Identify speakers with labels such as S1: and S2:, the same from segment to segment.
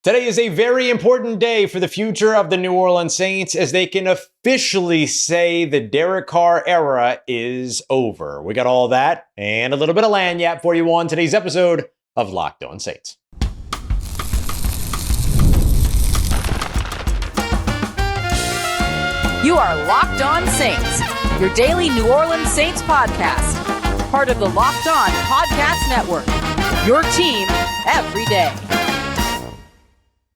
S1: Today is a very important day for the future of the New Orleans Saints as they can officially say the Derek Carr era is over. We got all that and a little bit of lagniappe for you on today's episode of Locked On Saints.
S2: You are Locked On Saints, your daily New Orleans Saints podcast. Part of the Locked On Podcast Network, your team every day.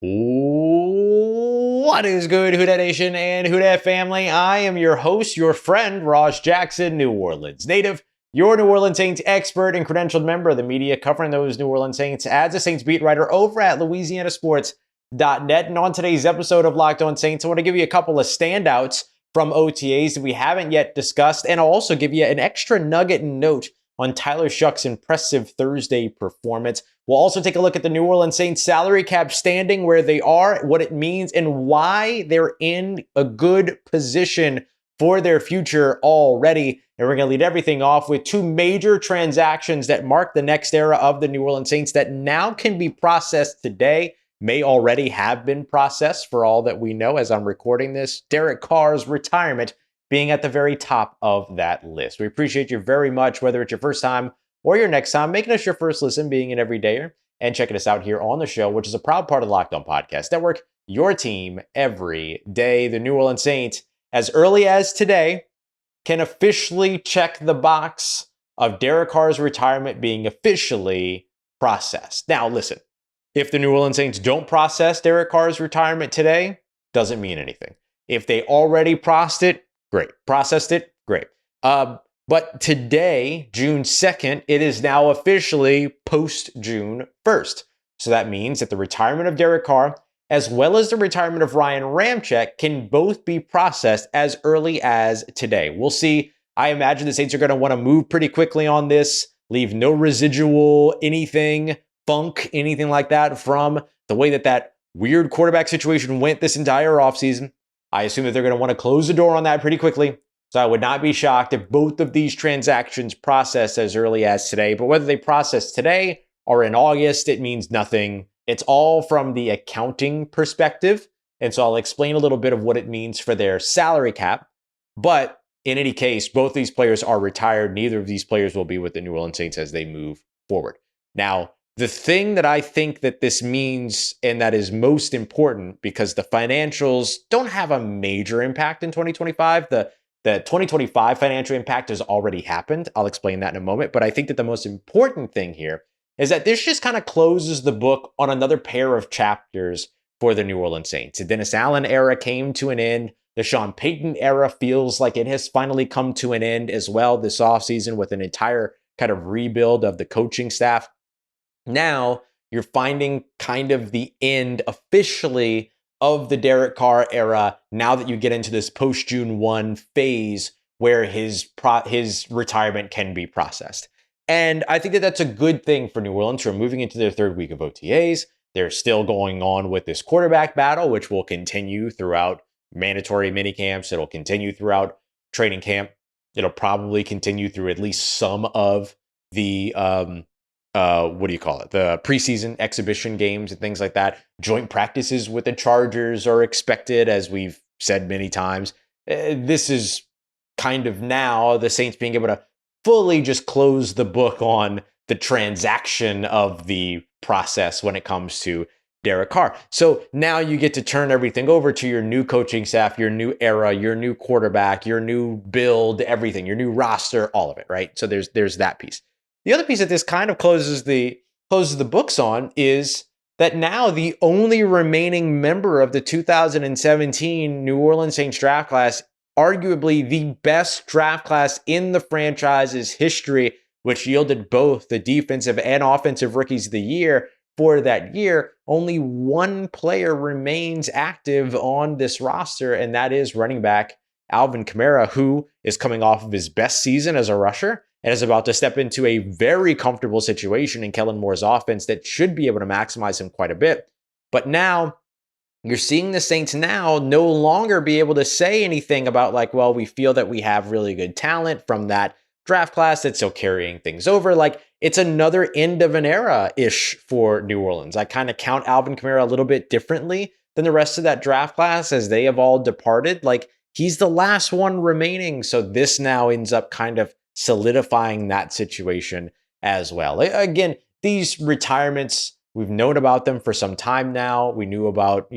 S1: What is good, Who Dat Nation and Who Dat family? I am your host, your friend, Ross Jackson, New Orleans native, your New Orleans Saints expert and credentialed member of the media covering those New Orleans Saints as a Saints beat writer over at LouisianaSports.net. And on today's episode of Locked On Saints, I want to give you a couple of standouts from OTAs that we haven't yet discussed, and I'll also give you an extra nugget and note on Tyler Shuck's impressive Thursday performance. We'll also take a look at the New Orleans Saints salary cap standing, where they are, what it means, and why they're in a good position for their future already. And we're going to lead everything off with two major transactions that mark the next era of the New Orleans Saints that now can be processed today, may already have been processed for all that we know as I'm recording this. Derek Carr's retirement being at the very top of that list. We appreciate you very much, whether it's your first time or your next time, making us your first listen, being an everydayer, and checking us out here on the show, which is a proud part of the Locked On Podcast Network, your team every day. The New Orleans Saints, as early as today, can officially check the box of Derek Carr's retirement being officially processed. Now, listen, if the New Orleans Saints don't process Derek Carr's retirement today, doesn't mean anything. If they already processed it, great. But today, June 2nd, it is now officially post-June 1st. So that means that the retirement of Derek Carr, as well as the retirement of Ryan Ramczyk, can both be processed as early as today. We'll see. I imagine the Saints are going to want to move pretty quickly on this, leave no residual anything, funk, anything like that from the way that weird quarterback situation went this entire offseason. I assume that they're going to want to close the door on that pretty quickly. So I would not be shocked if both of these transactions process as early as today. But whether they process today or in August, it means nothing. It's all from the accounting perspective. And so I'll explain a little bit of what it means for their salary cap. But in any case, both these players are retired. Neither of these players will be with the New Orleans Saints as they move forward. Now, the thing that I think that this means, and that is most important, because the financials don't have a major impact in 2025. The 2025 financial impact has already happened. I'll explain that in a moment. But I think that the most important thing here is that this just kind of closes the book on another pair of chapters for the New Orleans Saints. The Dennis Allen era came to an end. The Sean Payton era feels like it has finally come to an end as well this offseason with an entire kind of rebuild of the coaching staff. Now you're finding kind of the end officially of the Derek Carr era now that you get into this post-June 1 phase where his retirement can be processed. And I think that that's a good thing for New Orleans, who are moving into their third week of OTAs. They're still going on with this quarterback battle, which will continue throughout mandatory minicamps. It'll continue throughout training camp. It'll probably continue through at least some of the the preseason exhibition games and things like that. Joint practices with the Chargers are expected, as we've said many times. This is kind of now the Saints being able to fully just close the book on the transaction of the process when it comes to Derek Carr. So now you get to turn everything over to your new coaching staff, your new era, your new quarterback, your new build, everything, your new roster, all of it, right? So there's that piece. The other piece that this kind of closes the books on is that now the only remaining member of the 2017 New Orleans Saints draft class, arguably the best draft class in the franchise's history, which yielded both the defensive and offensive rookies of the year for that year, only one player remains active on this roster, and that is running back Alvin Kamara, who is coming off of his best season as a rusher and is about to step into a very comfortable situation in Kellen Moore's offense that should be able to maximize him quite a bit. But now you're seeing the Saints now no longer be able to say anything about like, well, we feel that we have really good talent from that draft class that's still carrying things over. Like, it's another end of an era-ish for New Orleans. I kind of count Alvin Kamara a little bit differently than the rest of that draft class as they have all departed. Like, he's the last one remaining. So this now ends up kind of solidifying that situation as well. Again, these retirements, we've known about them for some time now. We knew about,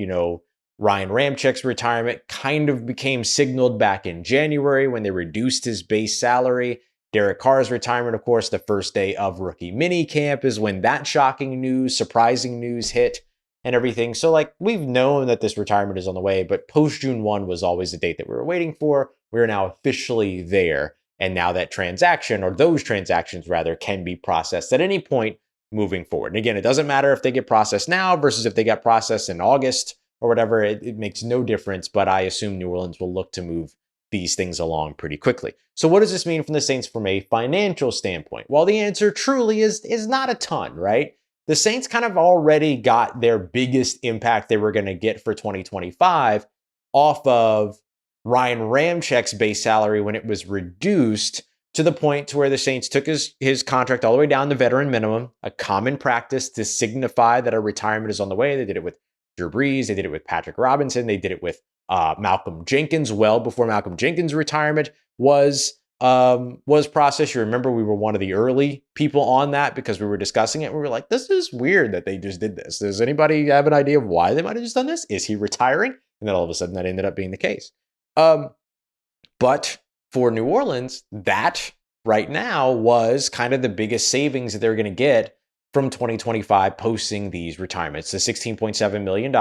S1: Ryan Ramczyk's retirement kind of became signaled back in January when they reduced his base salary. Derek Carr's retirement, of course, the first day of rookie minicamp is when that shocking news, surprising news hit and everything. So, like, we've known that this retirement is on the way, but post June 1 was always the date that we were waiting for. We're now officially there. And now that transaction, or those transactions rather, can be processed at any point moving forward. And again, it doesn't matter if they get processed now versus if they get processed in August or whatever. It makes no difference, but I assume New Orleans will look to move these things along pretty quickly. So what does this mean from the Saints from a financial standpoint? Well, the answer truly is not a ton, right? The Saints kind of already got their biggest impact they were going to get for 2025 off of Ryan Ramczyk's base salary when it was reduced to the point to where the Saints took his contract all the way down to veteran minimum, a common practice to signify that a retirement is on the way. They did it with Drew Brees. They did it with Patrick Robinson. They did it with Malcolm Jenkins well before Malcolm Jenkins' retirement was processed. You remember we were one of the early people on that because we were discussing it. We were like, this is weird that they just did this. Does anybody have an idea of why they might have just done this? Is he retiring? And then all of a sudden that ended up being the case. But for New Orleans, that right now was kind of the biggest savings that they're going to get from 2025 posting these retirements. The $16.7 million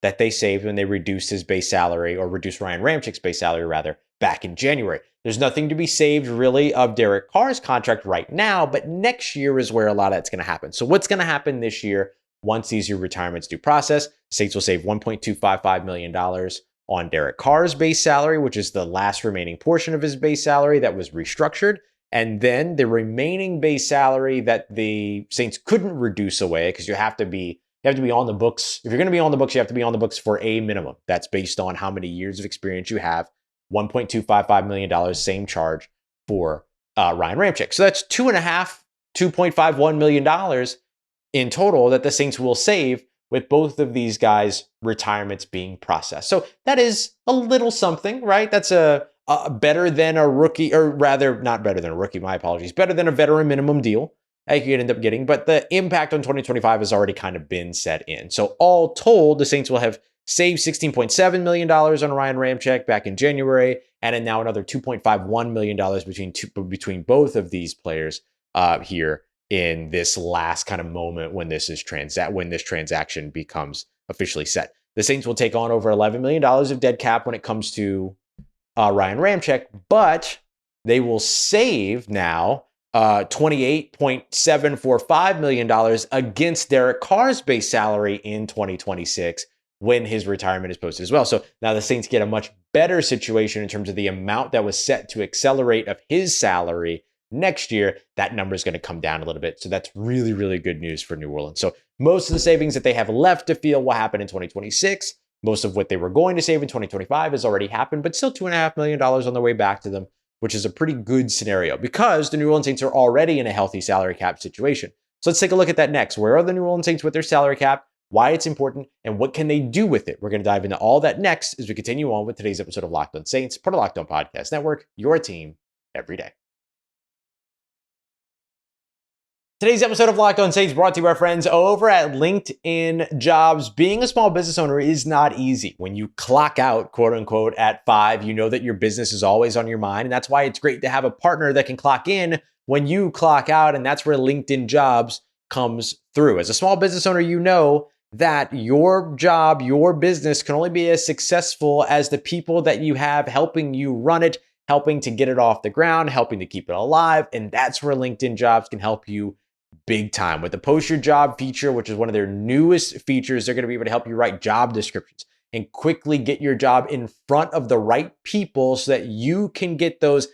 S1: that they saved when they reduced his base salary, or reduced Ryan Ramczyk's base salary rather, back in January. There's nothing to be saved really of Derek Carr's contract right now, but next year is where a lot of that's going to happen. So what's going to happen this year once these retirements do process? The Saints will save $1.255 million on Derek Carr's base salary, which is the last remaining portion of his base salary that was restructured. And then the remaining base salary that the Saints couldn't reduce away, because you have to be on the books. If you're going to be on the books, you have to be on the books for a minimum. That's based on how many years of experience you have. $1.255 million, same charge for Ryan Ramczyk. So that's $2.51 million in total that the Saints will save with both of these guys' retirements being processed. So that is a little something, right? That's a better than a rookie, or rather not better than a rookie, my apologies, better than a veteran minimum deal you could end up getting, but the impact on 2025 has already kind of been set in. So all told, the Saints will have saved $16.7 million on Ryan Ramczyk back in January, and then now another $2.51 million between both of these players here in this last kind of moment when this transaction becomes officially set. The Saints will take on over $11 million of dead cap when it comes to Ryan Ramczyk, but they will save now $28.745 million against Derek Carr's base salary in 2026 when his retirement is posted as well. So now the Saints get a much better situation in terms of the amount that was set to accelerate of his salary next year. That number is going to come down a little bit. So that's really, really good news for New Orleans. So most of the savings that they have left to feel will happen in 2026. Most of what they were going to save in 2025 has already happened, but still $2.5 million on the way back to them, which is a pretty good scenario because the New Orleans Saints are already in a healthy salary cap situation. So let's take a look at that next. Where are the New Orleans Saints with their salary cap? Why it's important, and what can they do with it? We're going to dive into all that next as we continue on with today's episode of Locked On Saints, part of Locked On Podcast Network, your team every day. Today's episode of Locked On Saints brought to you by our friends over at LinkedIn Jobs. Being a small business owner is not easy. When you clock out, quote unquote, at 5, you know that your business is always on your mind. And that's why it's great to have a partner that can clock in when you clock out. And that's where LinkedIn Jobs comes through. As a small business owner, you know that your job, your business can only be as successful as the people that you have helping you run it, helping to get it off the ground, helping to keep it alive. And that's where LinkedIn Jobs can help you big time. With the Post Your Job feature, which is one of their newest features, they're going to be able to help you write job descriptions and quickly get your job in front of the right people so that you can get those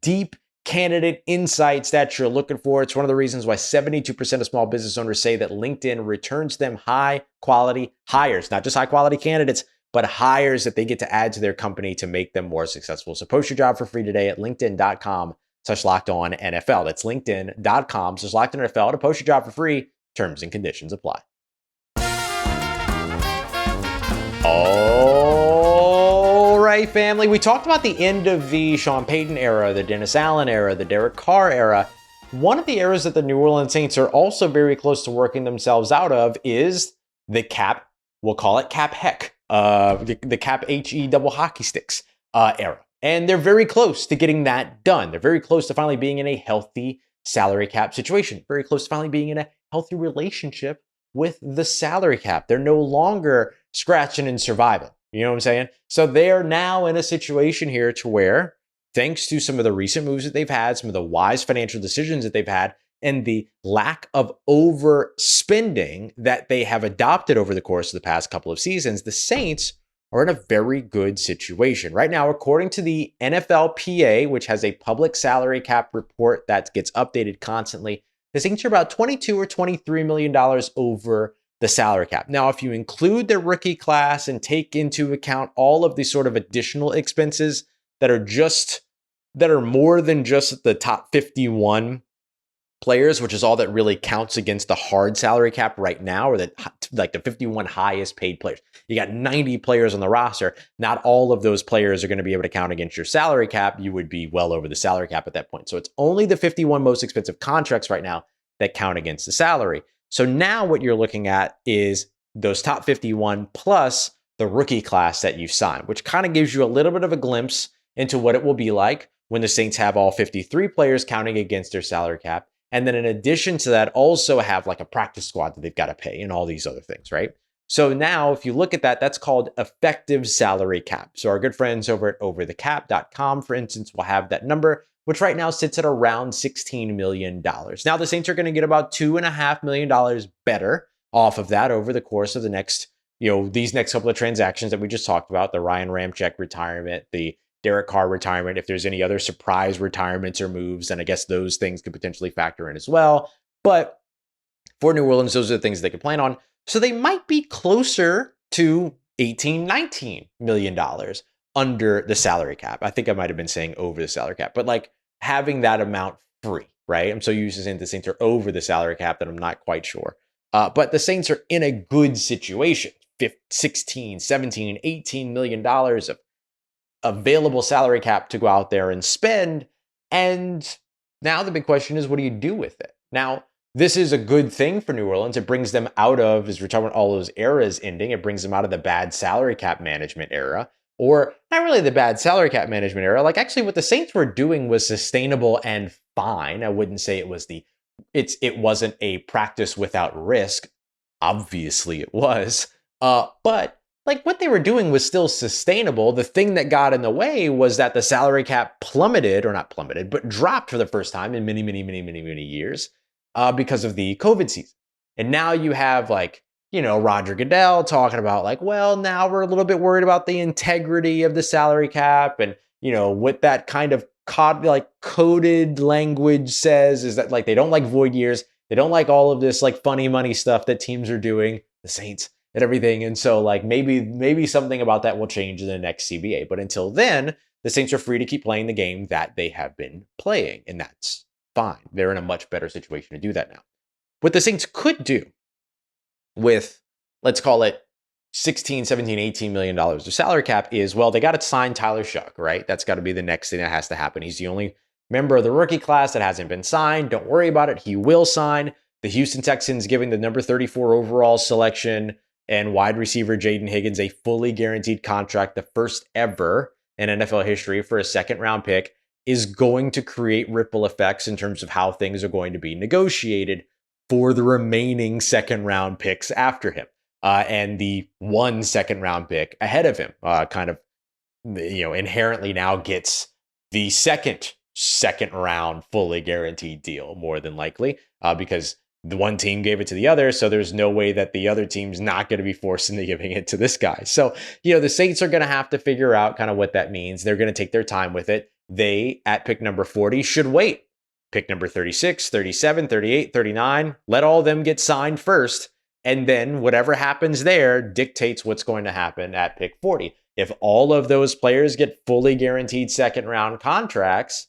S1: deep candidate insights that you're looking for. It's one of the reasons why 72% of small business owners say that LinkedIn returns them high quality hires, not just high quality candidates, but hires that they get to add to their company to make them more successful. So post your job for free today at linkedin.com linkedin.com/LockedOnNFL. That's linkedin.com/LockedOnNFL to post your job for free. Terms and conditions apply. All right, family. We talked about the end of the Sean Payton era, the Dennis Allen era, the Derek Carr era. One of the eras that the New Orleans Saints are also very close to working themselves out of is the cap, we'll call it cap heck, the cap HE double hockey sticks era. And they're very close to getting that done. They're very close to finally being in a healthy salary cap situation, very close to finally being in a healthy relationship with the salary cap. They're no longer scratching and surviving. You know what I'm saying? So they're now in a situation here to where, thanks to some of the recent moves that they've had, some of the wise financial decisions that they've had, and the lack of overspending that they have adopted over the course of the past couple of seasons, the Saints are in a very good situation. Right now, according to the NFLPA, which has a public salary cap report that gets updated constantly, the Saints are about $22 or $23 million over the salary cap. Now, if you include their rookie class and take into account all of the sort of additional expenses that are more than just the top 51 players, which is all that really counts against the hard salary cap right now, or the 51 highest paid players. You got 90 players on the roster. Not all of those players are going to be able to count against your salary cap. You would be well over the salary cap at that point. So it's only the 51 most expensive contracts right now that count against the salary. So now what you're looking at is those top 51 plus the rookie class that you've signed, which kind of gives you a little bit of a glimpse into what it will be like when the Saints have all 53 players counting against their salary cap. And then in addition to that, also have like a practice squad that they've got to pay and all these other things, right? So now if you look at that, that's called effective salary cap. So our good friends over at overthecap.com, for instance, will have that number, which right now sits at around $16 million. Now the Saints are going to get about $2.5 million better off of that over the course of the next, these next couple of transactions that we just talked about, the Ryan Ramczyk retirement, the Derek Carr retirement. If there's any other surprise retirements or moves, then I guess those things could potentially factor in as well. But for New Orleans, those are the things they could plan on. So they might be closer to $18, $19 million under the salary cap. I think I might have been saying over the salary cap, but like having that amount free, right? I'm so used to saying the Saints are over the salary cap that I'm not quite sure. But the Saints are in a good situation. 16, 17, $18 million of available salary cap to go out there and spend. And now the big question is, what do you do with it? Now, this is a good thing for New Orleans. It brings them out of, as we're talking about all those eras ending, it brings them out of the bad salary cap management era, or not really the bad salary cap management era. Like actually what the Saints were doing was sustainable and fine. I wouldn't say it wasn't a practice without risk. Obviously it was. But like what they were doing was still sustainable. The thing that got in the way was that the salary cap plummeted, or not plummeted, but dropped for the first time in many, many, many, many, many years because of the COVID season. And now you have Roger Goodell talking about like, well, now we're a little bit worried about the integrity of the salary cap. And, what that kind of coded language says is that like, they don't like void years. They don't like all of this like funny money stuff that teams are doing, the Saints and everything. And so like maybe something about that will change in the next CBA. But until then, the Saints are free to keep playing the game that they have been playing. And that's fine. They're in a much better situation to do that now. What the Saints could do with, let's call it 16, 17, $18 million of salary cap is, well, they got to sign Tyler Shuck, right? That's got to be the next thing that has to happen. He's the only member of the rookie class that hasn't been signed. Don't worry about it. He will sign. The Houston Texans giving the number 34 overall selection and wide receiver Jaden Higgins a fully guaranteed contract, the first ever in NFL history for a second round pick, is going to create ripple effects in terms of how things are going to be negotiated for the remaining second round picks after him. And the 1 second round pick ahead of him inherently now gets the second round fully guaranteed deal, more than likely, because the one team gave it to the other. So there's no way that the other team's not going to be forced into giving it to this guy. So, the Saints are going to have to figure out kind of what that means. They're going to take their time with it. They, at pick number 40, should wait. Pick number 36, 37, 38, 39, let all of them get signed first. And then whatever happens there dictates what's going to happen at pick 40. If all of those players get fully guaranteed second round contracts,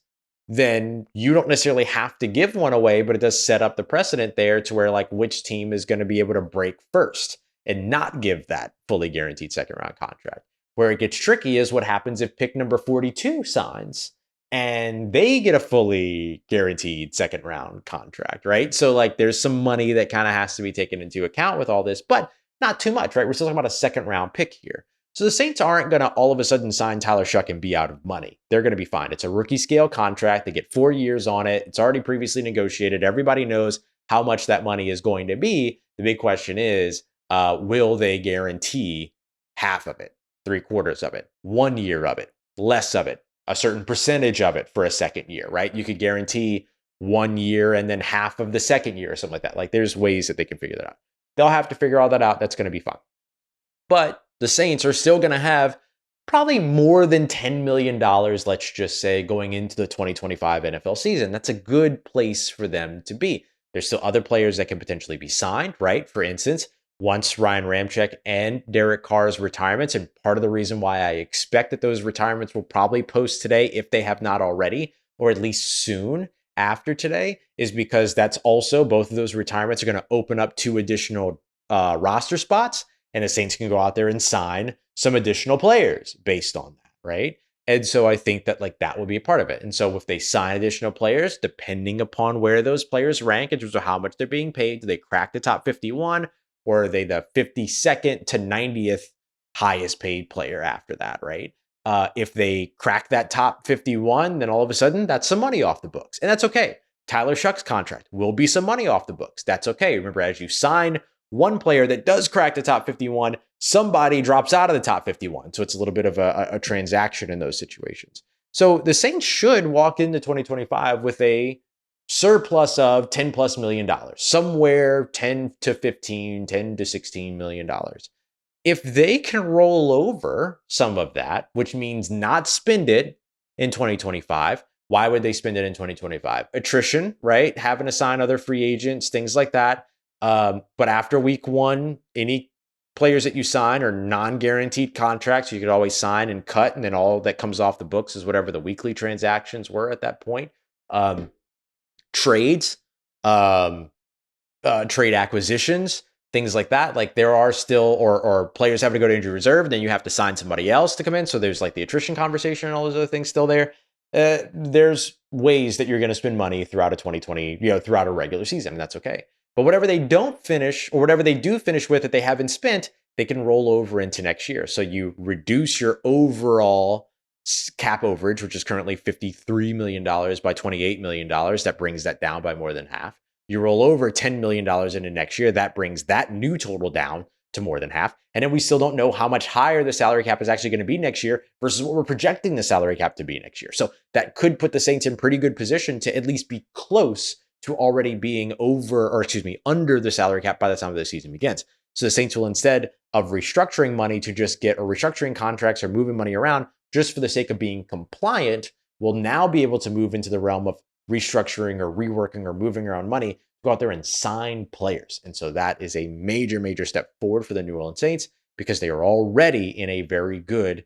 S1: then you don't necessarily have to give one away, but it does set up the precedent there to where like which team is going to be able to break first and not give that fully guaranteed second round contract. Where it gets tricky is what happens if pick number 42 signs and they get a fully guaranteed second round contract, right? So like there's some money that kind of has to be taken into account with all this, but not too much, right? We're still talking about a second round pick here. So the Saints aren't going to all of a sudden sign Tyler Shuck and be out of money. They're going to be fine. It's a rookie scale contract. They get 4 years on it. It's already previously negotiated. Everybody knows how much that money is going to be. The big question is, will they guarantee half of it, 3/4 of it, 1 year of it, less of it, a certain percentage of it for a second year, right? You could guarantee 1 year and then half of the second year or something like that. Like there's ways that they can figure that out. They'll have to figure all that out. That's going to be fun. But the Saints are still going to have probably more than $10 million, let's just say, going into the 2025 NFL season. That's a good place for them to be. There's still other players that can potentially be signed, right? For instance, once Ryan Ramczyk and Derek Carr's retirements, and part of the reason why I expect that those retirements will probably post today, if they have not already, or at least soon after today, is because that's also, both of those retirements are going to open up 2 additional roster spots. And the Saints can go out there and sign some additional players based on that, right? And so I think that like that will be a part of it. And so if they sign additional players, depending upon where those players rank in terms of how much they're being paid, do they crack the top 51 or are they the 52nd to 90th highest paid player after that, right? If they crack that top 51, then all of a sudden that's some money off the books. And that's okay. Tyler Shuck's contract will be some money off the books. That's okay. Remember, as you sign one player that does crack the top 51, somebody drops out of the top 51. So it's a little bit of a transaction in those situations. So the Saints should walk into 2025 with a surplus of $10+ million, somewhere 10 to 15, 10 to 16 million dollars. If they can roll over some of that, which means not spend it in 2025, why would they spend it in 2025? Attrition, right? Having to sign other free agents, things like that. But after week 1, any players that you sign are non-guaranteed contracts. You could always sign and cut, and then all that comes off the books is whatever the weekly transactions were at that point. Trades, trade acquisitions, things like that. Like there are still, or players have to go to injury reserve, then you have to sign somebody else to come in. So there's like the attrition conversation and all those other things still there. There's ways that you're going to spend money throughout a 2020, throughout a regular season, and that's okay. But whatever they don't finish, or whatever they do finish with that they haven't spent, they can roll over into next year. So you reduce your overall cap overage, which is currently $53 million by $28 million. That brings that down by more than half. You roll over $10 million into next year. That brings that new total down to more than half. And then we still don't know how much higher the salary cap is actually going to be next year versus what we're projecting the salary cap to be next year. So that could put the Saints in pretty good position to at least be close to already being under the salary cap by the time of the season begins. So the Saints will, instead of restructuring money to just get, or restructuring contracts or moving money around just for the sake of being compliant, will now be able to move into the realm of restructuring or reworking or moving around money to go out there and sign players. And so that is a major, major step forward for the New Orleans Saints because they are already in a very good,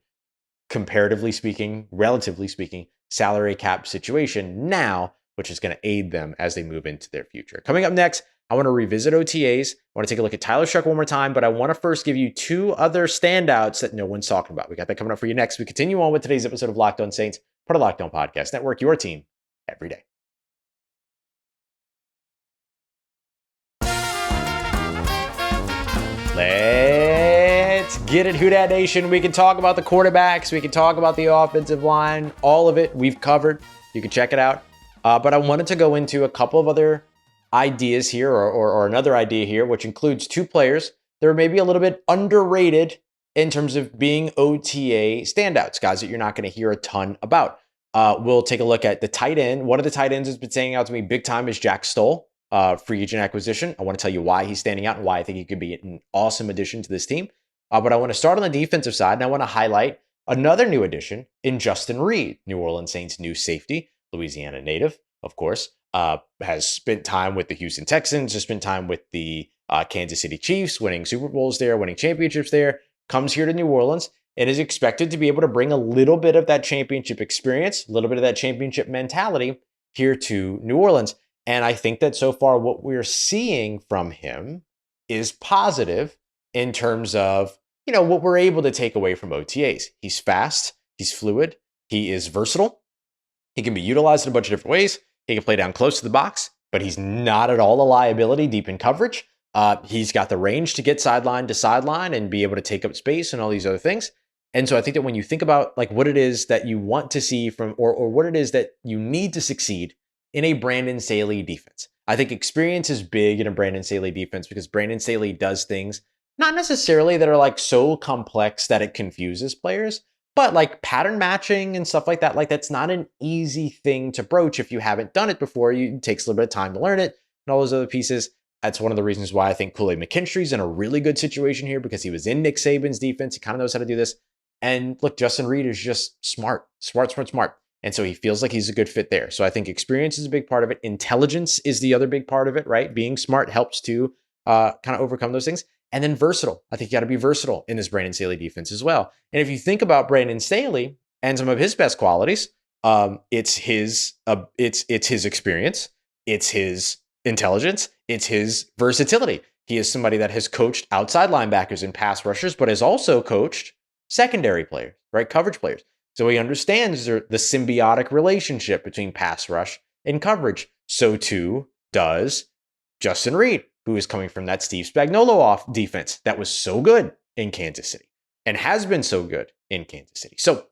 S1: comparatively speaking, relatively speaking, salary cap situation now, which is going to aid them as they move into their future. Coming up next, I want to revisit OTAs. I want to take a look at Tyler Shuck one more time, but I want to first give you 2 other standouts that no one's talking about. We got that coming up for you next. We continue on with today's episode of Locked On Saints, part of Locked On Podcast Network, your team every day. Let's get it, Who Dat Nation. We can talk about the quarterbacks. We can talk about the offensive line. All of it we've covered. You can check it out. But I wanted to go into a couple of other ideas here, or another idea here, which includes 2 players that are maybe a little bit underrated in terms of being OTA standouts, guys that you're not going to hear a ton about. We'll take a look at the tight end. One of the tight ends that's been standing out to me big time is Jack Stoll, free agent acquisition. I want to tell you why he's standing out and why I think he could be an awesome addition to this team. But I want to start on the defensive side, and I want to highlight another new addition in Justin Reid, New Orleans Saints' new safety. Louisiana native, of course, has spent time with the Houston Texans, has spent time with the Kansas City Chiefs, winning Super Bowls there, winning championships there, comes here to New Orleans, and is expected to be able to bring a little bit of that championship experience, a little bit of that championship mentality here to New Orleans. And I think that so far what we're seeing from him is positive in terms of, what we're able to take away from OTAs. He's fast, he's fluid, he is versatile. He can be utilized in a bunch of different ways. He can play down close to the box, but he's not at all a liability deep in coverage. He's got the range to get sideline to sideline and be able to take up space and all these other things. And so I think that when you think about like what it is that you want to see from, or what it is that you need to succeed in a Brandon Staley defense, I think experience is big in a Brandon Staley defense because Brandon Staley does things not necessarily that are like so complex that it confuses players, but like pattern matching and stuff like that. Like that's not an easy thing to broach if you haven't done it before. It takes a little bit of time to learn it and all those other pieces. That's one of the reasons why I think Kool-Aid McKinstry's in a really good situation here because he was in Nick Saban's defense. He kind of knows how to do this. And look, Justin Reid is just smart. And so he feels like he's a good fit there. So I think experience is a big part of it. Intelligence is the other big part of it, right? Being smart helps to kind of overcome those things. And then versatile. I think you got to be versatile in this Brandon Staley defense as well. And if you think about Brandon Staley and some of his best qualities, it's his experience, it's his intelligence, it's his versatility. He is somebody that has coached outside linebackers and pass rushers, but has also coached secondary players, right? Coverage players. So he understands the symbiotic relationship between pass rush and coverage. So too does Justin Reid, who is coming from that Steve Spagnuolo off defense that was so good in Kansas City and has been so good in Kansas City. So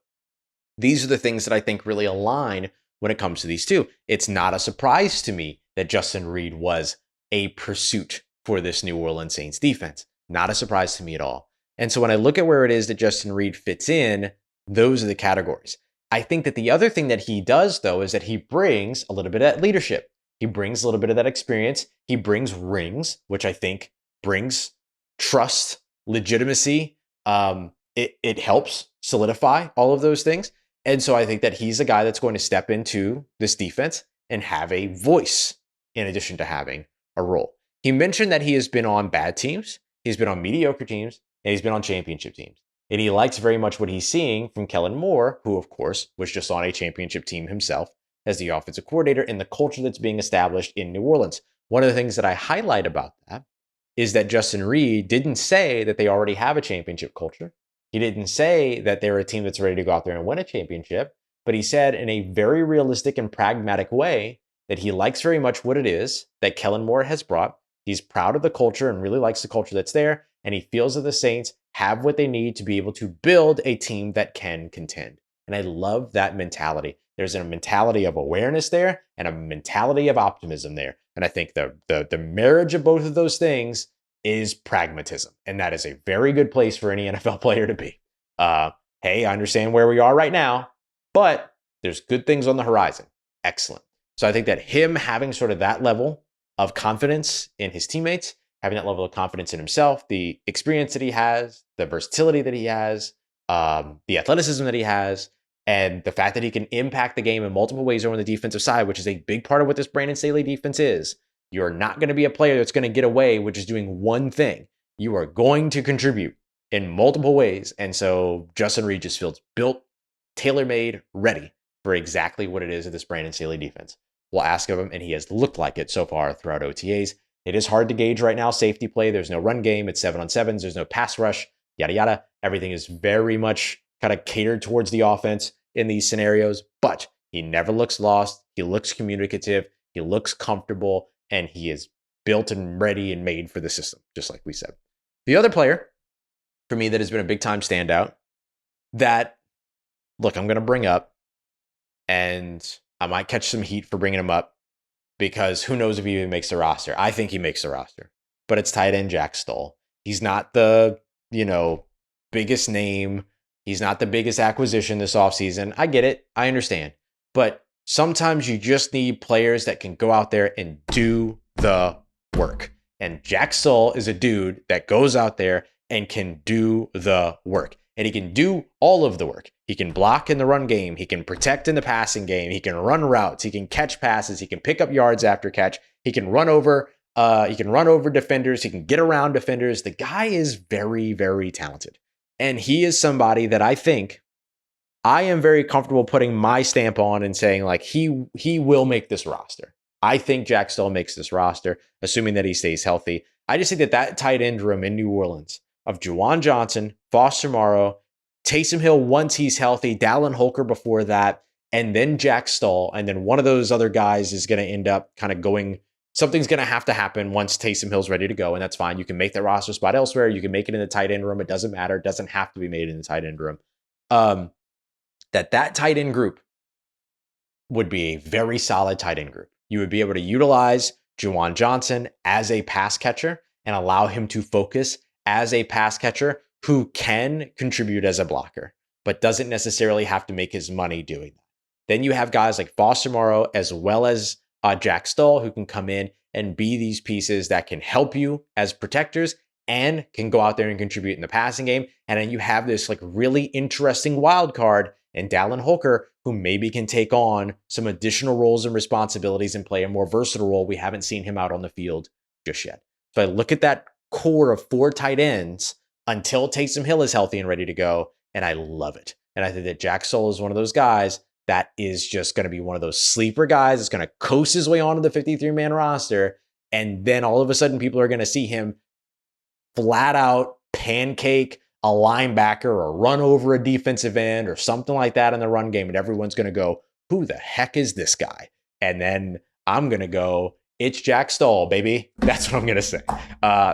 S1: these are the things that I think really align when it comes to these two. It's not a surprise to me that Justin Reid was a pursuit for this New Orleans Saints defense. Not a surprise to me at all. And so when I look at where it is that Justin Reid fits in, those are the categories. I think that the other thing that he does, though, is that he brings a little bit of that leadership. He brings a little bit of that experience. He brings rings, which I think brings trust, legitimacy. It helps solidify all of those things. And so I think that he's a guy that's going to step into this defense and have a voice in addition to having a role. He mentioned that he has been on bad teams, he's been on mediocre teams, and he's been on championship teams. And he likes very much what he's seeing from Kellen Moore, who, of course, was just on a championship team himself as the offensive coordinator, and the culture that's being established in New Orleans. One of the things that I highlight about that is that Justin Reid didn't say that they already have a championship culture. He didn't say that they're a team that's ready to go out there and win a championship, but he said in a very realistic and pragmatic way that he likes very much what it is that Kellen Moore has brought. He's proud of the culture and really likes the culture that's there, and he feels that the Saints have what they need to be able to build a team that can contend. And I love that mentality. There's a mentality of awareness there and a mentality of optimism there. And I think the marriage of both of those things is pragmatism. And that is a very good place for any NFL player to be. Hey, I understand where we are right now, but there's good things on the horizon. Excellent. So I think that him having sort of that level of confidence in his teammates, having that level of confidence in himself, the experience that he has, the versatility that he has, the athleticism that he has, and the fact that he can impact the game in multiple ways over on the defensive side, which is a big part of what this Brandon Staley defense is. You're not going to be a player that's going to get away with just doing one thing. You are going to contribute in multiple ways. And so Justin Reid just feels built, tailor-made, ready for exactly what it is of this Brandon Staley defense. We'll ask of him, and he has looked like it so far throughout OTAs. It is hard to gauge right now, safety play. There's no run game. It's 7-on-7s. There's no pass rush, yada, yada. Everything is very much kind of catered towards the offense in these scenarios, but he never looks lost. He looks communicative. He looks comfortable, and he is built and ready and made for the system, just like we said. The other player for me that has been a big time standout that, look, I'm going to bring up, and I might catch some heat for bringing him up because who knows if he even makes the roster. I think he makes the roster, but it's tight end Jack Stoll. He's not the, biggest name. He's not the biggest acquisition this offseason. I get it. I understand. But sometimes you just need players that can go out there and do the work. And Jack Stoll is a dude that goes out there and can do the work. And he can do all of the work. He can block in the run game. He can protect in the passing game. He can run routes. He can catch passes. He can pick up yards after catch. He can run over defenders. He can get around defenders. The guy is very, very talented. And he is somebody that I think I am very comfortable putting my stamp on and saying like he will make this roster. I think Jack Stoll makes this roster, assuming that he stays healthy. I just think that tight end room in New Orleans of Juwan Johnson, Foster Moreau, Taysom Hill once he's healthy, Dallin Holker before that, and then Jack Stoll, and then one of those other guys is going to end up kind of going. Something's going to have to happen once Taysom Hill's ready to go, and that's fine. You can make that roster spot elsewhere. You can make it in the tight end room. It doesn't matter. It doesn't have to be made in the tight end room. That tight end group would be a very solid tight end group. You would be able to utilize Juwan Johnson as a pass catcher and allow him to focus as a pass catcher who can contribute as a blocker, but doesn't necessarily have to make his money doing that. Then you have guys like Foster Moreau as well as Jack Stoll who can come in and be these pieces that can help you as protectors and can go out there and contribute in the passing game. And then you have this like really interesting wild card in Dallin Holker, who maybe can take on some additional roles and responsibilities and play a more versatile role. We haven't seen him out on the field just yet. So I look at that core of 4 tight ends until Taysom Hill is healthy and ready to go, and I love it. And I think that Jack Stoll is one of those guys that is just going to be one of those sleeper guys that's going to coast his way onto the 53-man roster, and then all of a sudden people are going to see him flat out pancake a linebacker or run over a defensive end or something like that in the run game, and everyone's going to go, who the heck is this guy? And then I'm going to go, it's Jack Stoll, baby. That's what I'm going to say.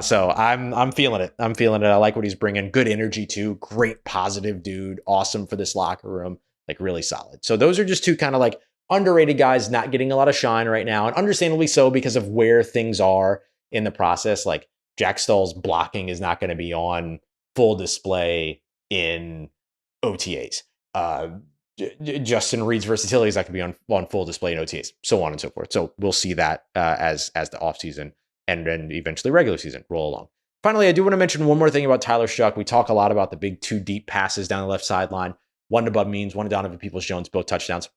S1: So I'm feeling it. I'm feeling it. I like what he's bringing. Good energy too. Great positive dude. Awesome for this locker room. Like really solid. So those are just 2 kind of like underrated guys not getting a lot of shine right now, and understandably so because of where things are in the process. Like Jack Stoll's blocking is not going to be on full display in OTAs. Justin Reid's versatility is not going to be on full display in OTAs, so on and so forth. So we'll see that as the offseason and then eventually regular season roll along. Finally, I do want to mention one more thing about Tyler Shuck. We talk a lot about the big 2 deep passes down the left sideline. One to Bub Means, one to Donovan Peoples-Jones, both touchdowns.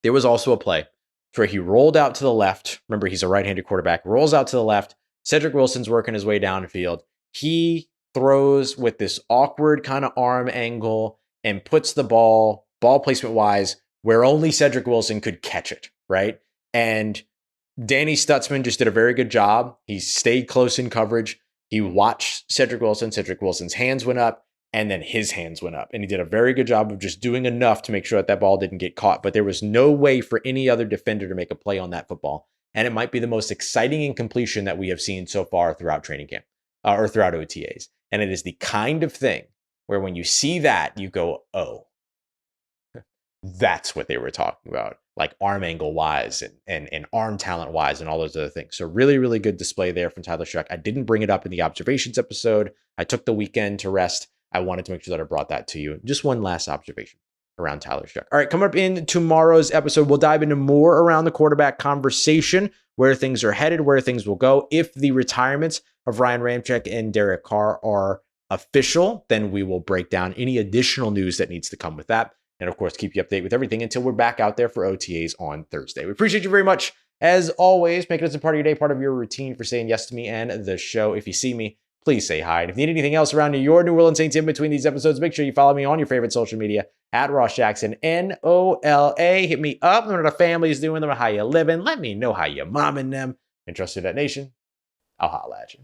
S1: There was also a play where he rolled out to the left. Remember, he's a right-handed quarterback. Rolls out to the left. Cedric Wilson's working his way downfield. He throws with this awkward kind of arm angle and puts the ball placement wise where only Cedric Wilson could catch it, right? And Danny Stutzman just did a very good job. He stayed close in coverage. He watched Cedric Wilson. Cedric Wilson's hands went up and then his hands went up. And he did a very good job of just doing enough to make sure that ball didn't get caught. But there was no way for any other defender to make a play on that football. And it might be the most exciting incompletion that we have seen so far throughout training camp or throughout OTAs. And it is the kind of thing where when you see that, you go, oh, that's what they were talking about, like arm angle wise and arm talent wise and all those other things. So really, really good display there from Tyler Shuck. I didn't bring it up in the observations episode. I took the weekend to rest. I wanted to make sure that I brought that to you. Just one last observation around Tyler Shuck. All right, coming up in tomorrow's episode, we'll dive into more around the quarterback conversation, where things are headed, where things will go. If the retirements of Ryan Ramczyk and Derek Carr are official, then we will break down any additional news that needs to come with that. And of course, keep you updated with everything until we're back out there for OTAs on Thursday. We appreciate you very much. As always, make us a part of your day, part of your routine for saying yes to me and the show. If you see me, please say hi. And if you need anything else around your New Orleans Saints in between these episodes, make sure you follow me on your favorite social media at Ross Jackson, NOLA. Hit me up. Let me know what the family's doing. Let me know how you living. Let me know how you momming them. And trust Who Dat Nation, I'll holla at you.